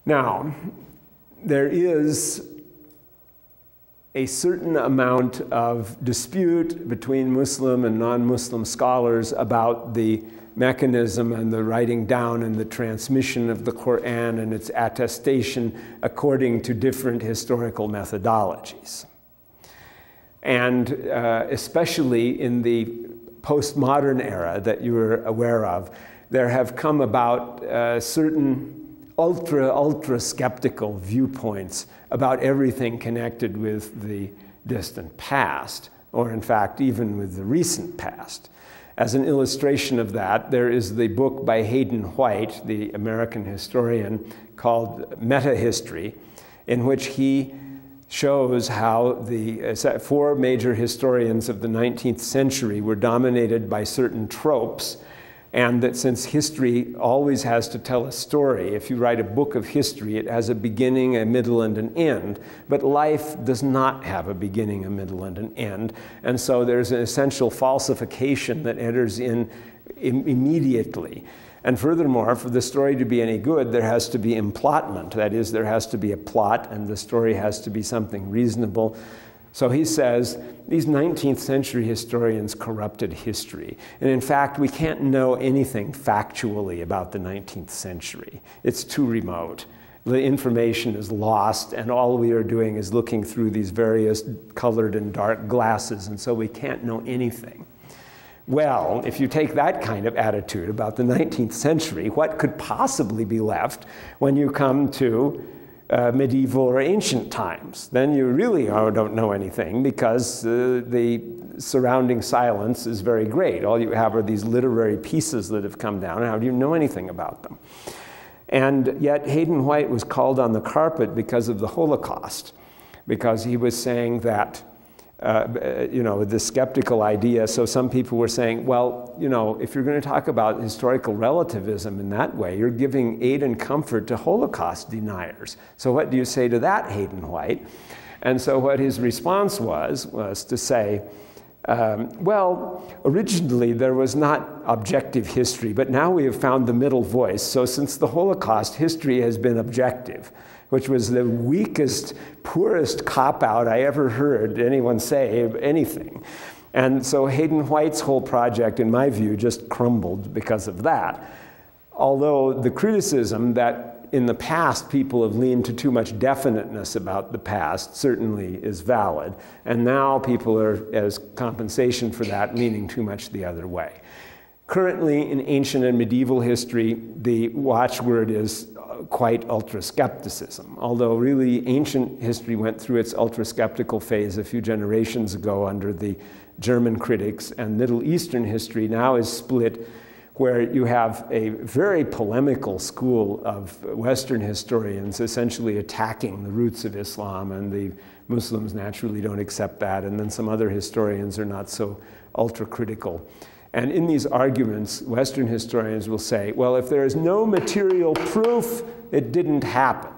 Now, there is a certain amount of dispute between Muslim and non-Muslim scholars about the mechanism and the writing down and the transmission of the Qur'an and its attestation according to different historical methodologies. And especially in the postmodern era that you're aware of, there have come about certain ultra skeptical viewpoints about everything connected with the distant past, or in fact even with the recent past. As an illustration of that, there is the book by Hayden White, the American historian, called Meta-History, in which he shows how the four major historians of the 19th century were dominated by certain tropes, and that since history always has to tell a story, if you write a book of history, it has a beginning, a middle, and an end. But life does not have a beginning, a middle, and an end. And so there's an essential falsification that enters in immediately. And furthermore, for the story to be any good, there has to be implotment. That is, there has to be a plot, and the story has to be something reasonable. So he says, these 19th century historians corrupted history. And in fact, we can't know anything factually about the 19th century. It's too remote. The information is lost, and all we are doing is looking through these various colored and dark glasses, and so we can't know anything. Well, if you take that kind of attitude about the 19th century, what could possibly be left when you come to medieval or ancient times? Then you really don't know anything, because the surrounding silence is very great. All you have are these literary pieces that have come down. How do you know anything about them? And yet Hayden White was called on the carpet because of the Holocaust, because he was saying that the skeptical idea. So some people were saying, well, if you're going to talk about historical relativism in that way, you're giving aid and comfort to Holocaust deniers. So what do you say to that, Hayden White? And so what his response was to say, well, originally there was not objective history, but now we have found the middle voice. So since the Holocaust, history has been objective, which was the weakest, poorest cop-out I ever heard anyone say anything. And so Hayden White's whole project, in my view, just crumbled because of that. Although the criticism that in the past people have leaned to too much definiteness about the past certainly is valid. And now people are, as compensation for that, leaning too much the other way. Currently, in ancient and medieval history, the watchword is quite ultra-skepticism, although really ancient history went through its ultra-skeptical phase a few generations ago under the German critics, and Middle Eastern history now is split, where you have a very polemical school of Western historians essentially attacking the roots of Islam, and the Muslims naturally don't accept that, and then some other historians are not so ultra-critical. And in these arguments, Western historians will say, well, if there is no material proof, it didn't happen,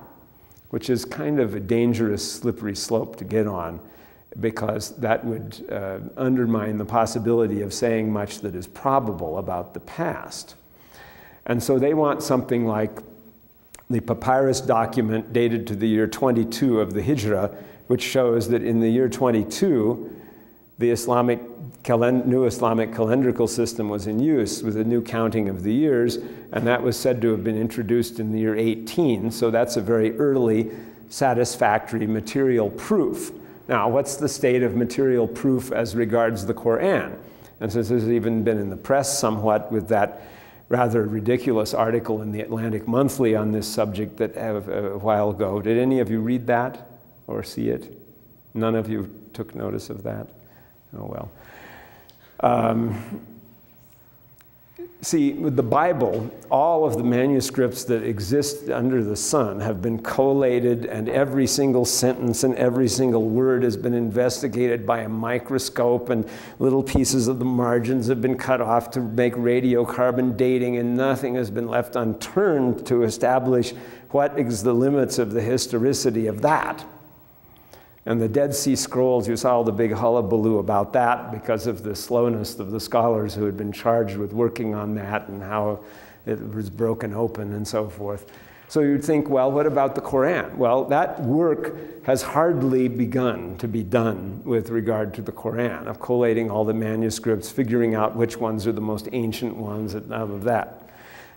which is kind of a dangerous, slippery slope to get on, because that would undermine the possibility of saying much that is probable about the past. And so they want something like the papyrus document dated to the year 22 of the Hijra, which shows that in the year 22, the new Islamic calendrical system was in use with a new counting of the years, and that was said to have been introduced in the year 18, so that's a very early, satisfactory material proof. Now, what's the state of material proof as regards the Qur'an? And since there's even been in the press somewhat with that rather ridiculous article in the Atlantic Monthly on this subject that a while ago, did any of you read that or see it? None of you took notice of that? Oh, well. See, with the Bible, all of the manuscripts that exist under the sun have been collated, and every single sentence and every single word has been investigated by a microscope, and little pieces of the margins have been cut off to make radiocarbon dating, and nothing has been left unturned to establish what is the limits of the historicity of that. And the Dead Sea Scrolls, you saw all the big hullabaloo about that because of the slowness of the scholars who had been charged with working on that and how it was broken open and so forth. So you'd think, well, what about the Qur'an? Well, that work has hardly begun to be done with regard to the Qur'an, of collating all the manuscripts, figuring out which ones are the most ancient ones, and all of that.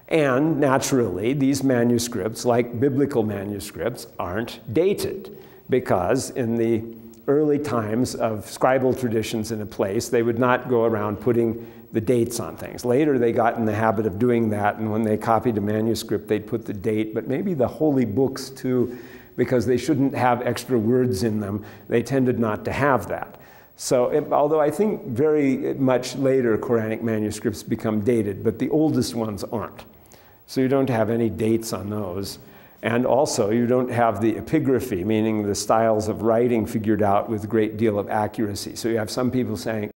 And naturally, these manuscripts, like biblical manuscripts, aren't dated, because in the early times of scribal traditions in a place, they would not go around putting the dates on things. Later, they got in the habit of doing that, and when they copied a manuscript, they'd put the date, but maybe the holy books too, because they shouldn't have extra words in them, they tended not to have that. So, although I think very much later Quranic manuscripts become dated, but the oldest ones aren't. So you don't have any dates on those. And also, you don't have the epigraphy, meaning the styles of writing figured out with a great deal of accuracy. So you have some people saying,